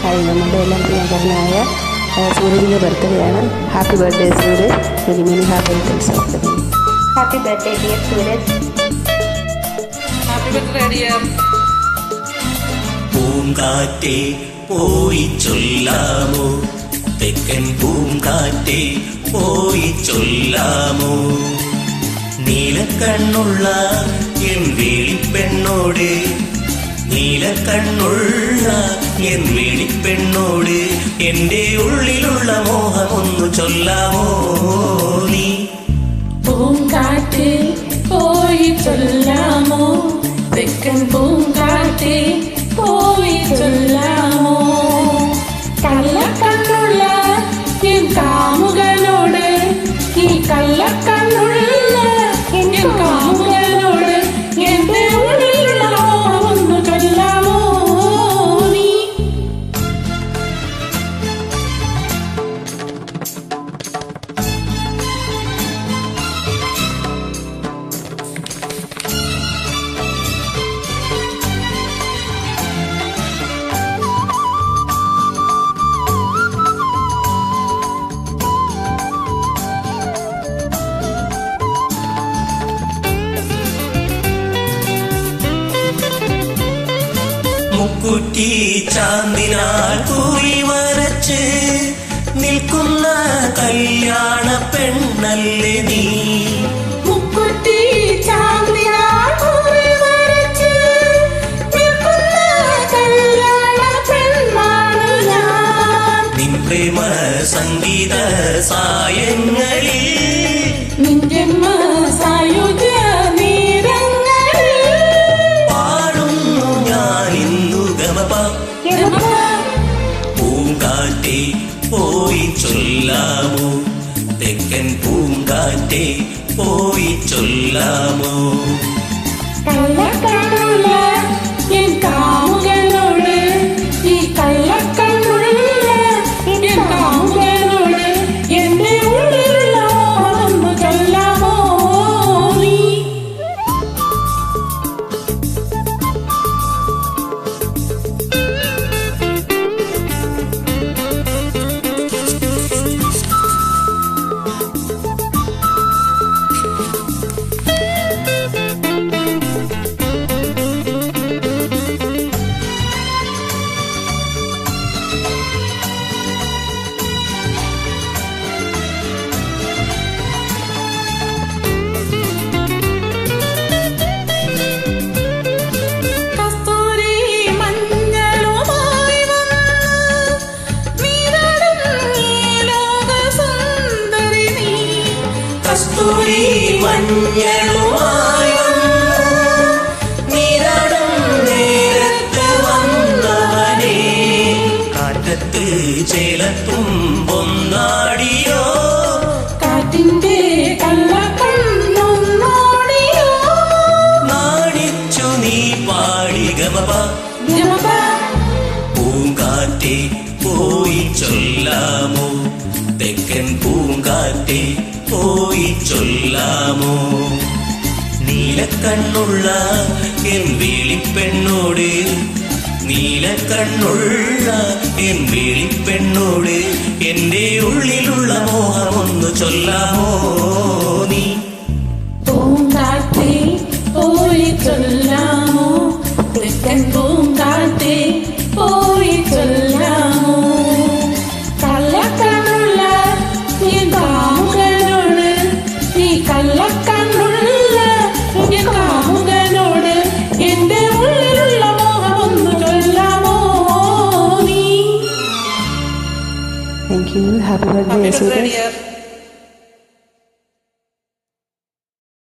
Hi, നമ്മുടെ എല്ലാം പ്രിയങ്കരനായ സൂരജിൻ്റെ ബർത്ത്ഡേ ആണ്. Happy birthday Sooraj. Very many happy returns of the day. Happy birthday dear Sooraj. Happy birthday dear. പൂങ്കാറ്റേ പോയി ചൊല്ലാമോ, തെക്കൻ പൂങ്കാറ്റേ പോയി ചൊല്ലാമോ, നീലക്കണ്ണുള്ള എൻ വേളിപ്പെണ്ണോട്, നീലക്കണ്ണുള്ള എൻ വേളിപ്പെണ്ണോട് എന്റെ ഉള്ളിലുള്ള മോഹമൊന്നു ചൊല്ലാമോ നീ. പൂങ്കാറ്റേ പോയി ചൊല്ലാമോ, തെക്കൻ പൂങ്കാറ്റേ പോയി ചൊല്ലാമോ, കള്ളക്കണ്ണുള്ള എൻ കാമുകനോട്, ഈ കള്ളക്കണ്ണുള്ള എൻ കാമുകനോട് എന്റെ ഉള്ളിലുള്ള മോഹമൊന്നു ചൊല്ലാമോ നീ. മുക്കുറ്റി ചാന്തിനാൽ കൂറി വരച്ച് നിൽക്കുന്ന കല്യാണ പെണ്ണല്ലേ നീ. മുക്കുറ്റി ചാന്തിനാൽ കൂറി വരച്ച് നിൽക്കുന്ന കല്യാണ പെണ്ണാണ് ഞാൻ. നിൻ പ്രേമ സംഗീത സായങ്ങളിൽ, നിൻ ജന്മ സായുജ്യ നീരങ്ങളിൽ പാടുന്നു ഞാൻ ഇന്നു ഗമപ. പൂങ്കാറ്റേ പോയി ചൊല്ലാമോ, തെക്കൻ പൂങ്കാറ്റേ പോയി ചൊല്ലാമോ, കള്ളക്കണ്ണുള്ള എൻ കാമുകനോട്, ഈ കള്ളക്കണ്ണുള്ള എൻ കാമുകനോട് എന്റെ ഉള്ളിലുള്ള മോഹമൊന്നു ചൊല്ലാമോ നീ. കസ്തൂരി മഞ്ഞളുമായി വന്ന് നീരാടും ഈ ലോകസുന്ദരി നീ. കസ്തൂരി മഞ്ഞളുമായി നീരാടും നേരത്ത് വന്നവനെ, കാറ്റത്ത് ചേലത്തുമ്പൊന്നാടിയോ, കാറ്റിന്റെ കള്ളക്കണ്ണൊന്നോടിയോ, നാണിച്ചു നീ പാടി ഗമപ. ജപ പൂങ്കാറ്റേ പോയി ചൊല്ലാമോ, തെക്കൻ പൂങ്കാറ്റേ പോയി ചൊല്ലാമോ, നീലക്കണ്ണുള്ള എൻ വേളിപ്പെണ്ണോട്, നീലക്കണ്ണുള്ള എൻ വേളിപ്പെണ്ണോട് എന്റെ ഉള്ളിലുള്ള മോഹമൊന്നു ചൊല്ലാമോ നീ. പൂങ്കാറ്റേ പോയി ചൊല്ലാമോ, തെക്കൻ പൂങ്കാറ്റേ പോയി ചൊല്ലാമോ, കള്ളക്കണ്ണുള്ള എൻ കാമുകനോട്, ഈ കള്ളക്കണ്ണുള്ള എൻ കാമുകനോട് എന്റെ ഉള്ളിലുള്ള മോഹമൊന്നു ചൊല്ലാമോ നീ. Thank you. Happy birthday happy birthday Sooraj. Dear.